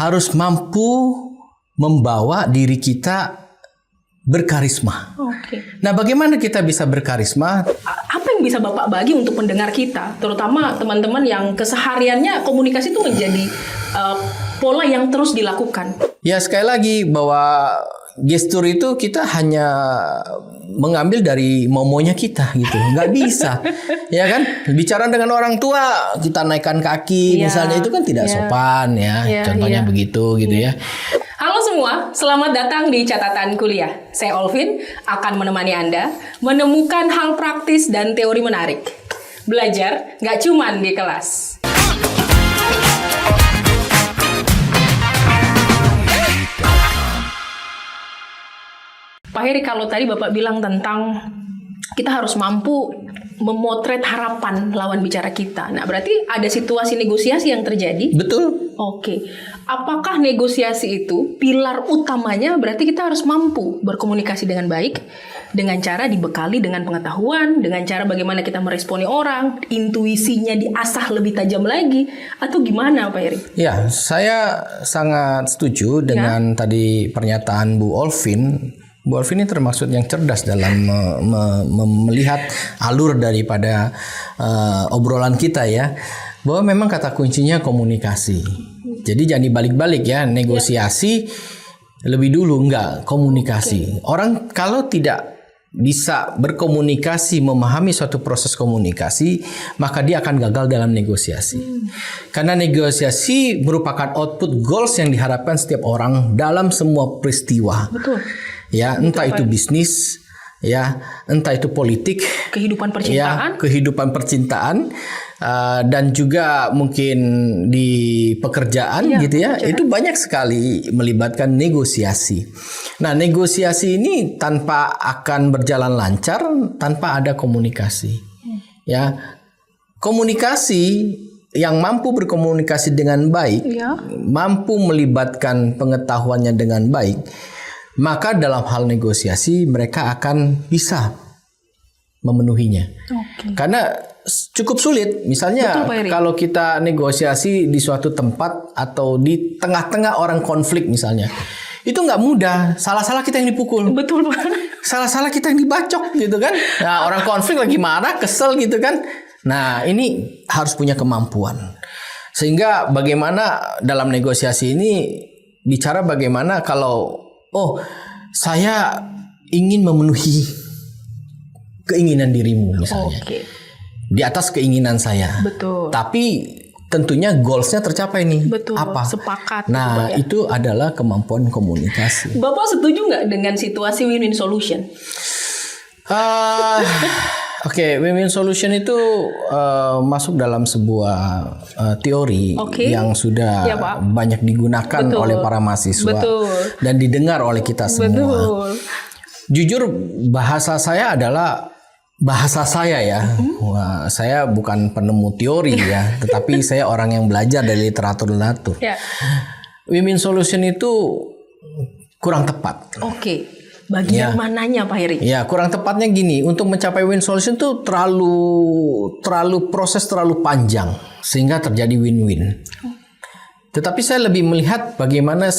harus mampu membawa diri kita berkarisma. Nah, bagaimana kita bisa berkarisma? Apa yang bisa Bapak bagi untuk pendengar kita, terutama teman-teman yang kesehariannya komunikasi itu menjadi pola yang terus dilakukan? Ya, sekali lagi bahwa gestur itu kita hanya mengambil dari momonya kita gitu, nggak bisa, ya kan? Bicara dengan orang tua kita naikkan kaki, misalnya itu kan tidak sopan, ya. Contohnya begitu, gitu ya. Halo semua, selamat datang di Catatan Kuliah. Saya Olvin akan menemani Anda menemukan hal praktis dan teori menarik. Belajar nggak cuman di kelas. Pak Heri, kalau tadi Bapak bilang tentang kita harus mampu memotret harapan lawan bicara kita. Nah, berarti ada situasi negosiasi yang terjadi? Betul. Oke. Apakah negosiasi itu pilar utamanya berarti kita harus mampu berkomunikasi dengan baik, dengan cara dibekali dengan pengetahuan, dengan cara bagaimana kita meresponi orang, intuisinya diasah lebih tajam lagi, atau gimana Pak Heri? Ya, saya sangat setuju dengan tadi pernyataan Bu Olvin. Bu Olvin ini termasuk yang cerdas dalam melihat alur daripada obrolan kita ya. Bahwa memang kata kuncinya komunikasi. Jadi jangan dibalik-balik ya, negosiasi lebih dulu, enggak, komunikasi. Orang kalau tidak bisa berkomunikasi, memahami suatu proses komunikasi, maka dia akan gagal dalam negosiasi. Karena negosiasi merupakan output goals yang diharapkan setiap orang dalam semua peristiwa. Betul. Ya, entah itu bisnis, ya, entah itu politik, kehidupan percintaan, ya, kehidupan percintaan, dan juga mungkin di pekerjaan, gitu ya, itu banyak sekali melibatkan negosiasi. Nah, negosiasi ini tanpa akan berjalan lancar tanpa ada komunikasi. Ya, komunikasi yang mampu berkomunikasi dengan baik, mampu melibatkan pengetahuannya dengan baik, maka dalam hal negosiasi mereka akan bisa memenuhinya. Karena cukup sulit. Misalnya kalau kita negosiasi di suatu tempat atau di tengah-tengah orang konflik misalnya, itu nggak mudah. Salah-salah kita yang dipukul. Betul Pak. Salah-salah kita yang dibacok gitu kan. Nah, orang konflik lagi marah, kesel gitu kan. Nah, ini harus punya kemampuan. Sehingga bagaimana dalam negosiasi ini bicara bagaimana kalau saya ingin memenuhi keinginan dirimu misalnya. Di atas keinginan saya. Betul. Tapi tentunya goalsnya tercapai nih. Betul. Apa? Sepakat. Nah, itu adalah kemampuan komunikasi. Bapak setuju nggak dengan situasi win-win solution? Oke, win-win solution itu masuk dalam sebuah teori yang sudah banyak digunakan oleh para mahasiswa dan didengar oleh kita semua. Jujur, bahasa saya adalah bahasa saya ya. Wah, saya bukan penemu teori ya, tetapi saya orang yang belajar dari literatur. Win-win solution itu kurang tepat. Bagian mananya Pak Heri? Ya, kurang tepatnya gini, untuk mencapai win solution itu terlalu proses terlalu panjang sehingga terjadi win-win. Tetapi saya lebih melihat bagaimana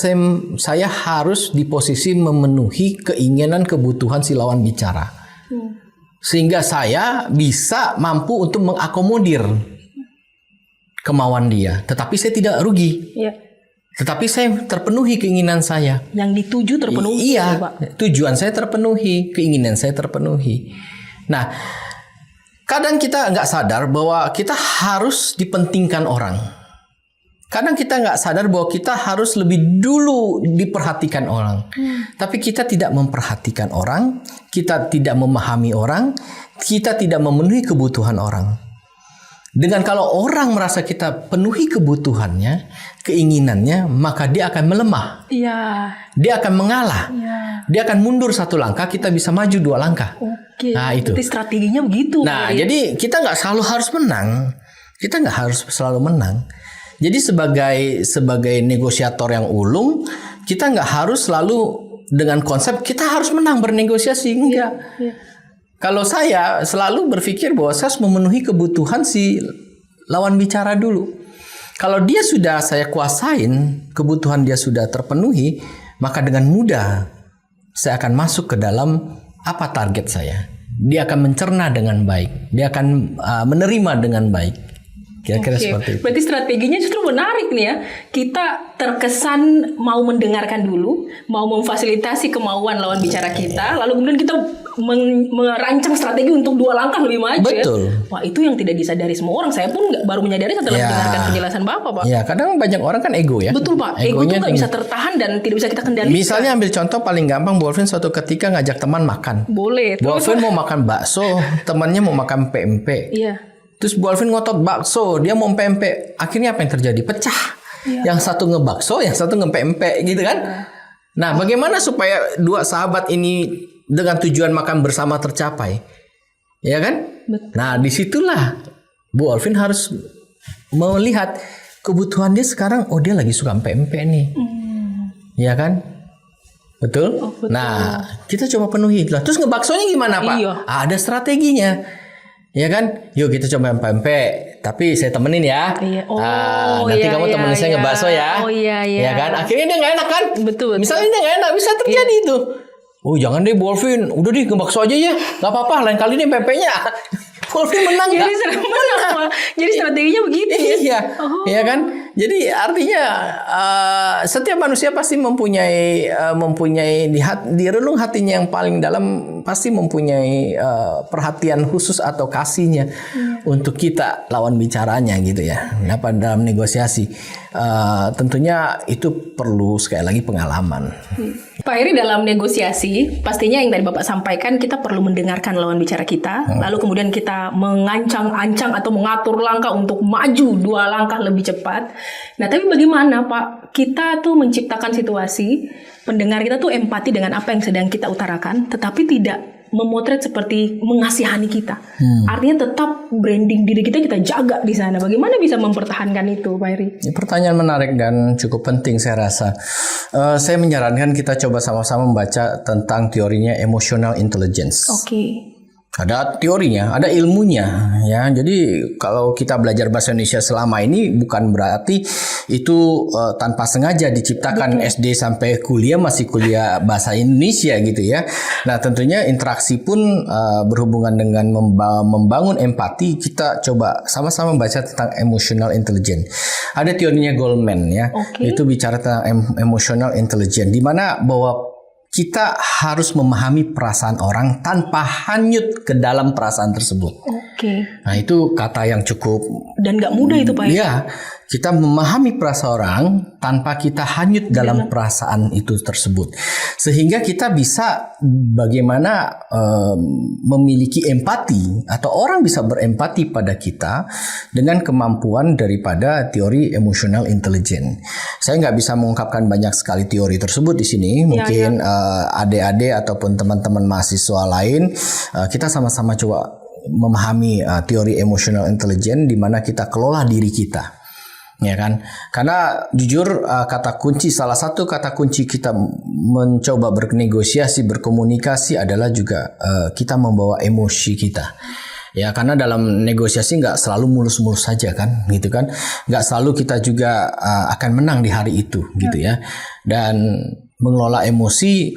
saya harus di posisi memenuhi keinginan kebutuhan si lawan bicara. Sehingga saya bisa mampu untuk mengakomodir kemauan dia, tetapi saya tidak rugi. Tetapi saya terpenuhi keinginan saya. Yang dituju terpenuhi. Iya, tujuan saya terpenuhi, keinginan saya terpenuhi. Nah, kadang kita nggak sadar bahwa kita harus dipentingkan orang. Kadang kita nggak sadar bahwa kita harus lebih dulu diperhatikan orang. Tapi kita tidak memperhatikan orang, kita tidak memahami orang, kita tidak memenuhi kebutuhan orang. Dengan kalau orang merasa kita penuhi kebutuhannya, keinginannya, maka dia akan melemah. Dia akan mengalah. Dia akan mundur satu langkah, kita bisa maju 2 langkah. Nah, itu. Jadi strateginya begitu. Nah, jadi kita nggak selalu harus menang. Kita nggak harus selalu menang. Jadi sebagai negosiator yang ulung, kita nggak harus selalu dengan konsep kita harus menang bernegosiasi. Enggak. Kalau saya selalu berpikir bahwa saya harus memenuhi kebutuhan si lawan bicara dulu. Kalau dia sudah saya kuasain, kebutuhan dia sudah terpenuhi, maka dengan mudah saya akan masuk ke dalam apa target saya. Dia akan mencerna dengan baik, dia akan menerima dengan baik. Kira-kira seperti itu. Berarti strateginya justru menarik nih ya. Kita terkesan mau mendengarkan dulu, mau memfasilitasi kemauan lawan bicara kita, lalu kemudian kita merancang strategi untuk 2 langkah lebih maju. Betul. Ya. Wah, itu yang tidak disadari semua orang. Saya pun baru menyadari setelah mendengarkan penjelasan Bapak, Pak. Ya, kadang banyak orang kan ego ya. Betul, Pak. Ego itu nggak bisa tertahan dan tidak bisa kita kendalikan. Misalnya ambil contoh paling gampang, Bu Alvin suatu ketika ngajak teman makan. Boleh. Bu Alvin mau makan bakso, temannya mau makan pempek. Iya. Terus Bu Alvin ngotot bakso, dia mau pempek. Akhirnya apa yang terjadi? Pecah. Yang satu ngebakso, yang satu ngepempek gitu kan. Nah, bagaimana supaya 2 sahabat ini dengan tujuan makan bersama tercapai? Ya kan? Betul. Nah, disitulah Bu Alvin harus melihat kebutuhan dia sekarang. Oh, dia lagi suka pempek nih. Ya kan? Betul? Oh, betul. Nah, kita coba penuhi. Terus ngebaksonya gimana, Pak? Iya. Ada strateginya. Ya kan, yuk kita coba pempek, tapi saya temenin ya. Iya. Nanti kamu temenin saya ngebakso ya. Oh iya. Ya kan, akhirnya dia nggak enak kan? Betul. Misalnya dia nggak enak, bisa terjadi itu. Oh jangan deh Bu Alvin, udah deh ngebakso aja ya, nggak apa-apa. Lain kali nih pempeknya. Bu Alvin menang nggak? Jadi strateginya begitu ya? Iya, iya kan. Jadi artinya setiap manusia pasti mempunyai di relung hatinya yang paling dalam pasti mempunyai perhatian khusus atau kasihnya untuk kita lawan bicaranya gitu ya. Nah, dalam negosiasi tentunya itu perlu sekali lagi pengalaman. Pak Heri, dalam negosiasi pastinya yang tadi Bapak sampaikan kita perlu mendengarkan lawan bicara kita, lalu kemudian kita mengancang-ancang atau mengatur langkah untuk maju 2 langkah lebih cepat. Nah, tapi bagaimana Pak kita tuh menciptakan situasi pendengar kita tuh empati dengan apa yang sedang kita utarakan, tetapi tidak memotret seperti mengasihani kita. Artinya tetap branding diri kita jaga di sana. Bagaimana bisa mempertahankan itu, Pak Heri? Ini pertanyaan menarik dan cukup penting saya rasa. Saya menyarankan kita coba sama-sama membaca tentang teorinya emotional intelligence. Oke. Ada teorinya, ada ilmunya ya. Jadi kalau kita belajar bahasa Indonesia selama ini bukan berarti itu tanpa sengaja diciptakan. Betul. SD sampai kuliah masih kuliah bahasa Indonesia gitu ya. Nah, tentunya interaksi pun berhubungan dengan membangun empati. Kita coba sama-sama membaca tentang emotional intelligence. Ada teorinya Goldman ya. Okay. Itu bicara tentang emotional intelligence di mana bahwa kita harus memahami perasaan orang tanpa hanyut ke dalam perasaan tersebut. Oke. Nah, itu kata yang cukup dan nggak mudah itu, Pak. Iya, kita memahami perasaan orang tanpa kita hanyut dalam perasaan itu tersebut, sehingga kita bisa bagaimana memiliki empati atau orang bisa berempati pada kita dengan kemampuan daripada teori emotional intelligence. Saya nggak bisa mengungkapkan banyak sekali teori tersebut di sini. Mungkin adik-adik ataupun teman-teman mahasiswa lain, kita sama-sama coba memahami teori emotional intelligence di mana kita kelola diri kita. Ya kan? Karena jujur salah satu kata kunci kita mencoba bernegosiasi, berkomunikasi adalah juga kita membawa emosi kita. Ya, karena dalam negosiasi nggak selalu mulus-mulus saja kan, gitu kan? Nggak selalu kita juga akan menang di hari itu, gitu ya. Dan mengelola emosi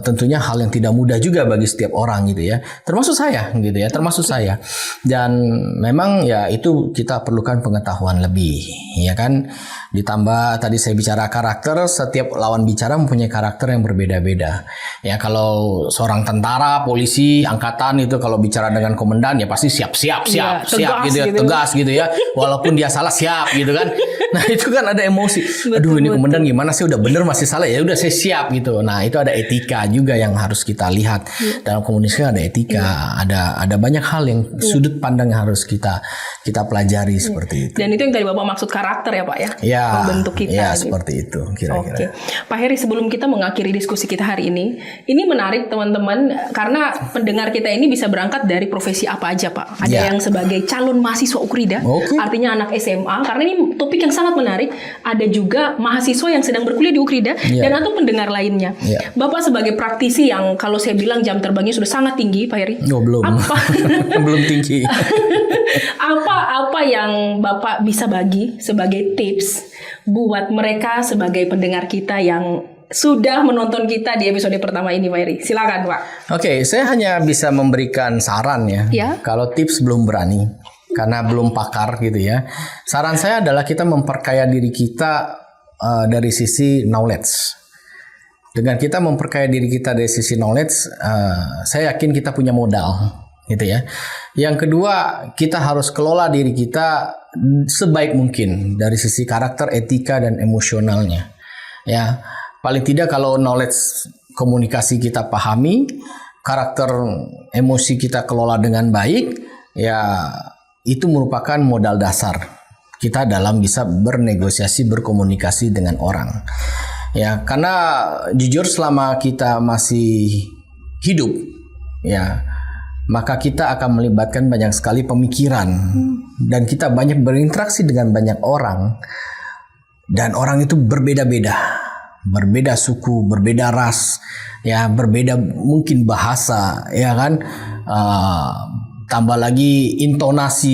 tentunya hal yang tidak mudah juga bagi setiap orang gitu ya, termasuk saya gitu ya, termasuk saya. Dan memang ya itu kita perlukan pengetahuan lebih, ya kan. Ditambah tadi saya bicara karakter, setiap lawan bicara mempunyai karakter yang berbeda-beda. Ya, kalau seorang tentara, polisi, angkatan itu kalau bicara dengan komandan ya pasti siap gitu ya, tegas gitu ya. Walaupun dia salah siap gitu kan. Nah, itu kan ada emosi. Aduh, ini komandan gimana sih, udah bener masih salah, ya udah saya siap gitu. Nah, itu ada etika juga yang harus kita lihat. Dalam komunikasi ada etika, ada banyak hal yang sudut pandang yang harus kita pelajari seperti itu. Dan itu yang tadi Bapak maksud karakter ya, Pak ya? Membentuk kita. Ya, gitu. Seperti itu kira-kira. Oke. Pak Heri, sebelum kita mengakhiri diskusi kita hari ini menarik teman-teman karena pendengar kita ini bisa berangkat dari profesi apa aja, Pak. Ada yang sebagai calon mahasiswa Ukrida, artinya anak SMA, karena ini topik yang sangat sangat menarik. Ada juga mahasiswa yang sedang berkuliah di Ukrida dan atau pendengar lainnya. Bapak sebagai praktisi yang kalau saya bilang jam terbangnya sudah sangat tinggi, Pak Heri. Oh, belum. Apa? Belum tinggi. Apa yang Bapak bisa bagi sebagai tips buat mereka sebagai pendengar kita yang sudah menonton kita di episode pertama ini, Pak Heri? Silakan, Pak. Oke, saya hanya bisa memberikan saran ya. Kalau tips belum berani, karena belum pakar gitu ya. Saran saya adalah kita memperkaya diri kita dari sisi knowledge. Dengan kita memperkaya diri kita dari sisi knowledge, saya yakin kita punya modal, gitu ya. Yang kedua, kita harus kelola diri kita sebaik mungkin dari sisi karakter, etika, dan emosionalnya. Ya. Paling tidak kalau knowledge komunikasi kita pahami, karakter emosi kita kelola dengan baik, ya itu merupakan modal dasar kita dalam bisa bernegosiasi, berkomunikasi dengan orang. Ya, karena jujur selama kita masih hidup, ya, maka kita akan melibatkan banyak sekali pemikiran dan kita banyak berinteraksi dengan banyak orang dan orang itu berbeda-beda. Berbeda suku, berbeda ras, ya berbeda mungkin bahasa, ya kan. Tambah lagi intonasi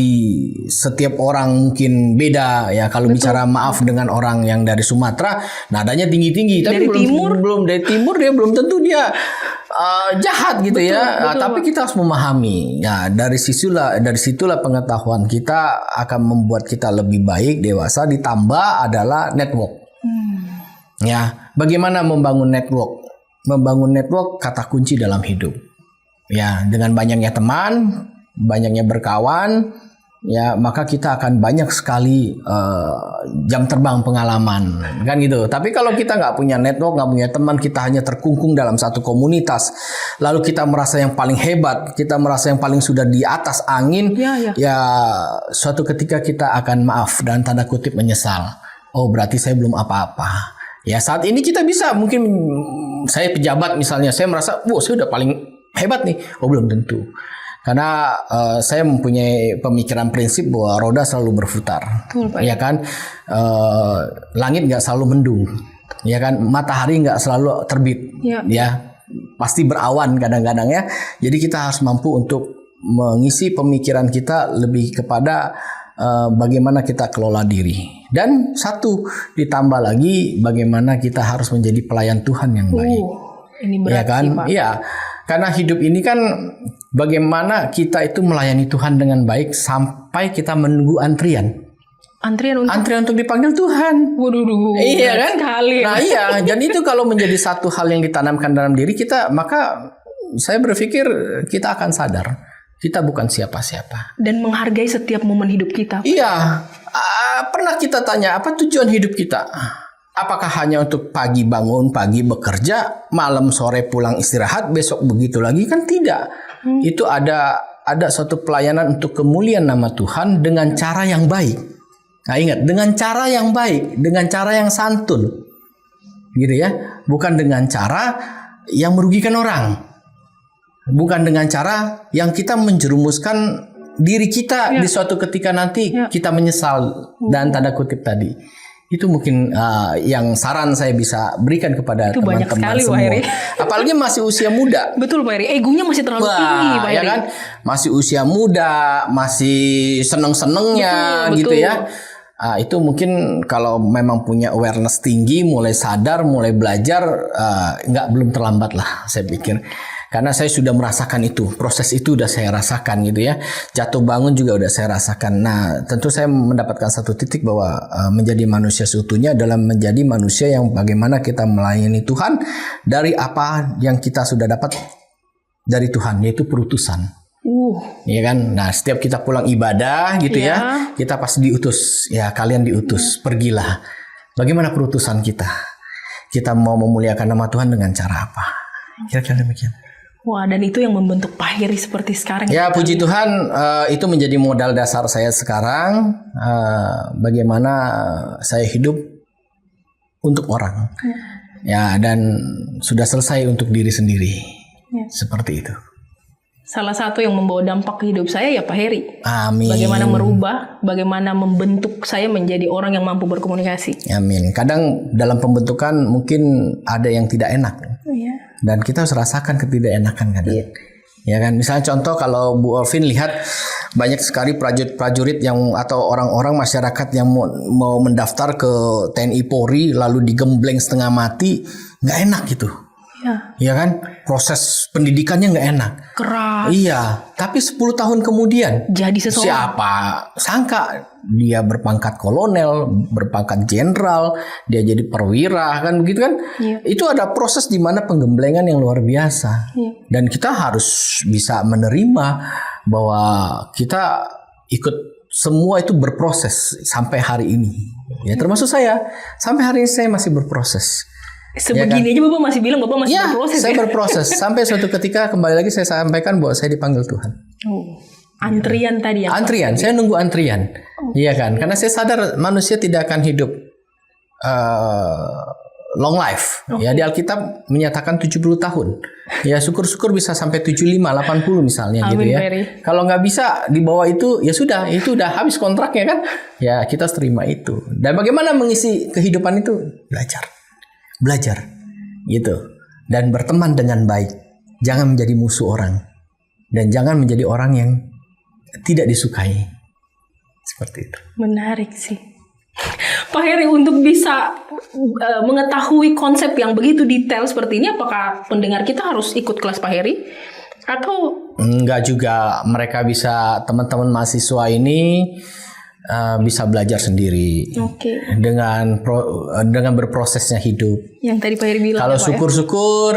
setiap orang mungkin beda, ya. Kalau bicara maaf dengan orang yang dari Sumatera, nadanya tinggi-tinggi, tapi belum dari timur dia belum tentu dia jahat gitu ya. Tapi kita harus memahami, ya dari situlah pengetahuan kita akan membuat kita lebih baik, dewasa. Ditambah adalah network. Ya, bagaimana membangun network? Membangun network kata kunci dalam hidup. Ya, dengan banyaknya teman, banyaknya berkawan, ya maka kita akan banyak sekali jam terbang pengalaman, kan gitu. Tapi kalau kita nggak punya network, nggak punya teman, kita hanya terkungkung dalam satu komunitas, lalu kita merasa yang paling hebat, kita merasa yang paling sudah di atas angin, ya suatu ketika kita akan maaf dan tanda kutip menyesal. Oh, berarti saya belum apa-apa. Ya saat ini kita bisa, mungkin saya pejabat misalnya, saya merasa, saya udah paling hebat nih. Oh, belum tentu. Karena saya mempunyai pemikiran prinsip bahwa roda selalu berputar. Ya kan, langit nggak selalu mendung. Ya kan, matahari nggak selalu terbit. Ya, pasti berawan kadang-kadang ya. Jadi kita harus mampu untuk mengisi pemikiran kita lebih kepada bagaimana kita kelola diri. Dan satu, ditambah lagi bagaimana kita harus menjadi pelayan Tuhan yang baik. Ini berat ya kan? sih, Pak. Iya. Karena hidup ini kan bagaimana kita itu melayani Tuhan dengan baik sampai kita menunggu antrian. Antrian untuk dipanggil Tuhan. Waduh, iya kan? Sekali. Nah iya, dan itu kalau menjadi satu hal yang ditanamkan dalam diri kita, maka saya berpikir kita akan sadar kita bukan siapa-siapa. Dan menghargai setiap momen hidup kita. Iya. Pernah kita tanya apa tujuan hidup kita? Apakah hanya untuk pagi bangun, pagi bekerja, malam sore pulang istirahat, besok begitu lagi? Kan tidak. Itu ada suatu pelayanan untuk kemuliaan nama Tuhan dengan cara yang baik. Nah ingat, dengan cara yang baik, dengan cara yang santun. Gitu ya. Bukan dengan cara yang merugikan orang. Bukan dengan cara yang kita menjerumuskan diri kita di suatu ketika nanti kita menyesal dan tanda kutip tadi. Itu mungkin yang saran saya bisa berikan kepada teman-teman semua. Apalagi masih usia muda. Betul Pak Heri, egonya masih terlalu tinggi Pak Heri. Ya kan? Masih usia muda, masih seneng-senengnya gitu ya. Itu mungkin kalau memang punya awareness tinggi, mulai sadar, mulai belajar, belum terlambat lah saya pikir. Karena saya sudah merasakan itu, proses itu udah saya rasakan gitu ya. Jatuh bangun juga udah saya rasakan. Nah, tentu saya mendapatkan satu titik bahwa menjadi manusia seutuhnya adalah menjadi manusia yang bagaimana kita melayani Tuhan dari apa yang kita sudah dapat dari Tuhan, yaitu perutusan. Iya kan? Nah, setiap kita pulang ibadah gitu ya, kita pasti diutus. Ya, kalian diutus, pergilah. Bagaimana perutusan kita? Kita mau memuliakan nama Tuhan dengan cara apa? Kira-kira demikian. Wah, dan itu yang membentuk Pak Heri seperti sekarang. Ya, puji Tuhan, itu menjadi modal dasar saya sekarang. Bagaimana saya hidup untuk orang. Ya, dan sudah selesai untuk diri sendiri. Seperti itu. salah satu yang membawa dampak ke hidup saya ya Pak Heri. Amin. Bagaimana merubah, bagaimana membentuk saya menjadi orang yang mampu berkomunikasi. Amin. Kadang dalam pembentukan mungkin ada yang tidak enak. Iya. Dan kita harus rasakan ketidakenakan kadang. Iya. Ya kan, misalnya contoh kalau Bu Alvin lihat banyak sekali prajurit-prajurit yang atau orang-orang masyarakat yang mau mendaftar ke TNI Polri lalu digembleng setengah mati, nggak enak gitu. Iya. Ya kan, proses pendidikannya nggak enak. Keras. Iya, tapi 10 tahun kemudian Jadi seseorang. siapa sangka dia berpangkat kolonel, berpangkat jenderal, dia jadi perwira kan begitu kan? Iya. Itu ada proses di mana penggemblengan yang luar biasa. Iya. Dan kita harus bisa menerima bahwa kita ikut semua itu berproses sampai hari ini. Ya termasuk saya, sampai hari ini saya masih berproses. Sebegini aja Bapak masih bilang Bapak masih Ya, berproses saya ya? berproses sampai suatu ketika kembali lagi saya sampaikan bahwa saya dipanggil Tuhan. Oh, antrian tadi ya? Antrian, saya nunggu antrian. Iya kan? Karena saya sadar manusia tidak akan hidup long life. Ya di Alkitab menyatakan 70 tahun. Ya syukur-syukur bisa sampai 75, 80 misalnya gitu Amin, ya. Ferry. Kalau nggak bisa di bawah itu ya sudah, itu udah habis kontraknya kan. Ya kita harus terima itu. Dan bagaimana mengisi kehidupan itu? Belajar gitu. Dan berteman dengan baik. Jangan menjadi musuh orang. Dan jangan menjadi orang yang tidak disukai. Seperti itu. Menarik sih. Pak Heri, untuk bisa mengetahui konsep yang begitu detail seperti ini, apakah pendengar kita harus ikut kelas Pak Heri? Atau enggak juga, mereka bisa, teman-teman mahasiswa ini bisa belajar sendiri. Oke. Dengan berprosesnya hidup. Yang tadi Pak Heri bilang. Kalau ya, Pak, syukur-syukur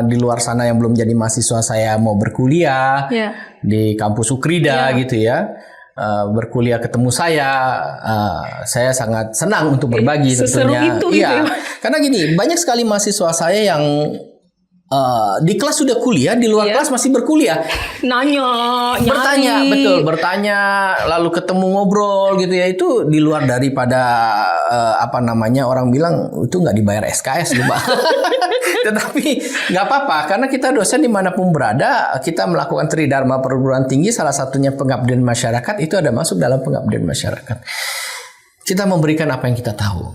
di luar sana yang belum jadi mahasiswa, saya mau berkuliah ya? di kampus Ukrida gitu ya. Berkuliah ketemu saya sangat senang untuk berbagi Seseru tentunya. itu Iya, gitu ya. karena gini, banyak sekali mahasiswa saya yang di kelas sudah kuliah, di luar kelas masih berkuliah. Nanya, Bertanya, nyari. betul, bertanya, lalu ketemu ngobrol gitu ya. Itu di luar daripada orang bilang itu nggak dibayar SKS loh, Pak. Tetapi nggak apa-apa, karena kita dosen dimanapun berada, kita melakukan Tridharma perguruan tinggi, salah satunya pengabdian masyarakat, itu ada masuk dalam pengabdian masyarakat. Kita memberikan apa yang kita tahu,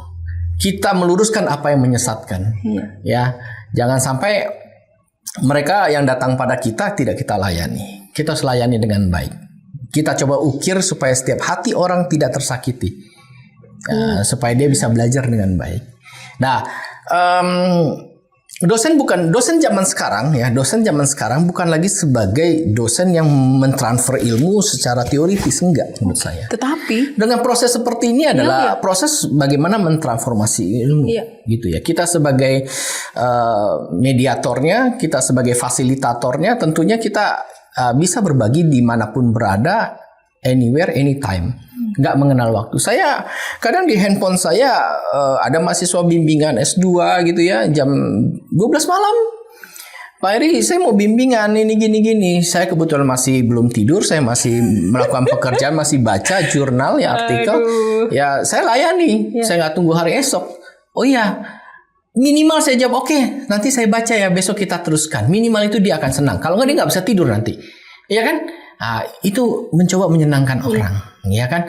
kita meluruskan apa yang menyesatkan, ya. Jangan sampai mereka yang datang pada kita tidak kita layani. Kita harus layani dengan baik. Kita coba ukir supaya setiap hati orang tidak tersakiti, supaya dia bisa belajar dengan baik. Nah, dosen zaman sekarang ya, dosen zaman sekarang bukan lagi sebagai dosen yang mentransfer ilmu secara teoritis, enggak menurut saya. Tetapi Dengan proses seperti ini adalah proses bagaimana mentransformasi ilmu, gitu ya. Kita sebagai mediatornya, kita sebagai fasilitatornya, tentunya kita bisa berbagi dimanapun berada, anywhere, anytime. Nggak mengenal waktu. Saya kadang di handphone saya ada mahasiswa bimbingan S2 gitu ya, jam 12 malam. Pak Heri, saya mau bimbingan ini gini-gini. Saya kebetulan masih belum tidur, saya masih melakukan pekerjaan, masih baca jurnal ya, artikel. Ya saya layani, saya nggak tunggu hari esok. Oh iya, minimal saya jawab, oke, nanti saya baca ya, besok kita teruskan. Minimal itu dia akan senang. Kalau nggak dia nggak bisa tidur nanti. Iya kan? Nah, itu mencoba menyenangkan orang, ya kan?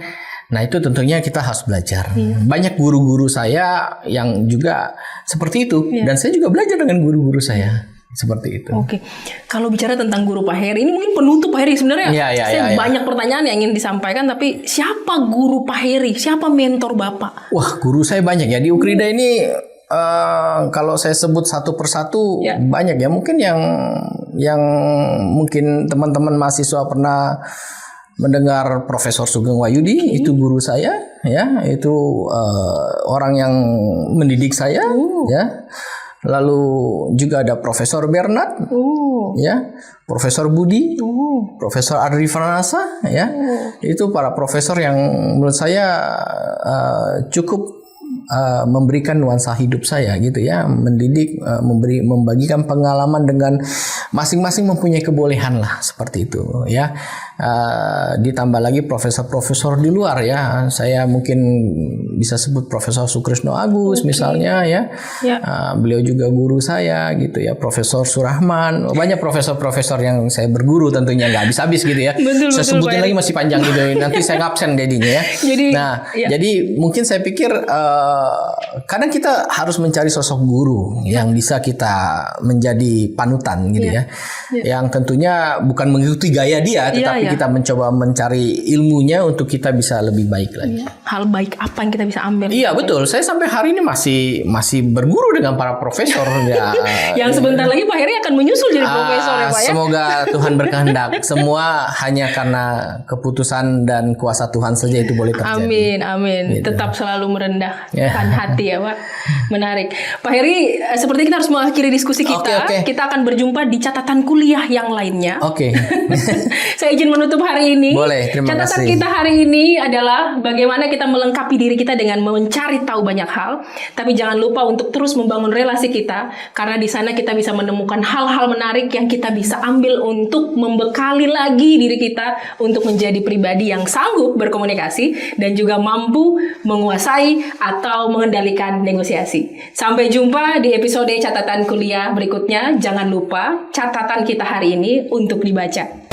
Nah, itu tentunya kita harus belajar. Banyak guru-guru saya yang juga seperti itu, dan saya juga belajar dengan guru-guru saya seperti itu. Oke, kalau bicara tentang guru Pak Heri, ini mungkin penutup Pak Heri sebenarnya. Saya banyak pertanyaan yang ingin disampaikan, tapi siapa guru Pak Heri? Siapa mentor Bapak? Wah, guru saya banyak ya di Ukrida ini. Kalau saya sebut satu persatu banyak ya. Mungkin yang mungkin teman-teman mahasiswa pernah mendengar Profesor Sugeng Wahyudi, itu guru saya ya, itu orang yang mendidik saya ya. Lalu juga ada Profesor Bernard ya, Profesor Budi, Profesor Adri Franasa ya. Itu para profesor yang menurut saya cukup memberikan nuansa hidup saya gitu ya, mendidik, membagikan pengalaman dengan masing-masing mempunyai kebolehan lah seperti itu ya. Ditambah lagi profesor-profesor di luar ya. Saya mungkin bisa sebut Profesor Sukrisno Agus misalnya ya. Beliau juga guru saya gitu ya, Profesor Surahman. Banyak profesor-profesor yang saya berguru, tentunya nggak habis-habis gitu ya. Saya sebutin lagi masih panjang gitu. Nanti saya absen jadinya ya. Jadi mungkin saya pikir kadang kita harus mencari sosok guru yang bisa kita menjadi panutan gitu ya. Yang tentunya bukan mengikuti gaya dia, tetapi kita mencoba mencari ilmunya untuk kita bisa lebih baik lagi. Hal baik apa yang kita bisa ambil? Iya betul. Saya sampai hari ini masih berguru dengan para profesor ya. Yang sebentar lagi Pak Heri akan menyusul jadi profesor ya Pak ya. Semoga Tuhan berkehendak. Semua hanya karena keputusan dan kuasa Tuhan saja itu boleh terjadi. Amin. Gitu. Tetap selalu merendahkan hati ya Pak. Menarik. Pak Heri, seperti kita harus mengakhiri diskusi kita. Kita akan berjumpa di catatan kuliah yang lainnya. Saya izin menutup hari ini. Boleh, terima catatan kasih. kita hari ini adalah bagaimana kita melengkapi diri kita dengan mencari tahu banyak hal. Tapi jangan lupa untuk terus membangun relasi kita. Karena di sana kita bisa menemukan hal-hal menarik yang kita bisa ambil untuk membekali lagi diri kita untuk menjadi pribadi yang sanggup berkomunikasi dan juga mampu menguasai atau mengendalikan negosiasi. Sampai jumpa di episode catatan kuliah berikutnya. Jangan lupa catatan kita hari ini untuk dibaca.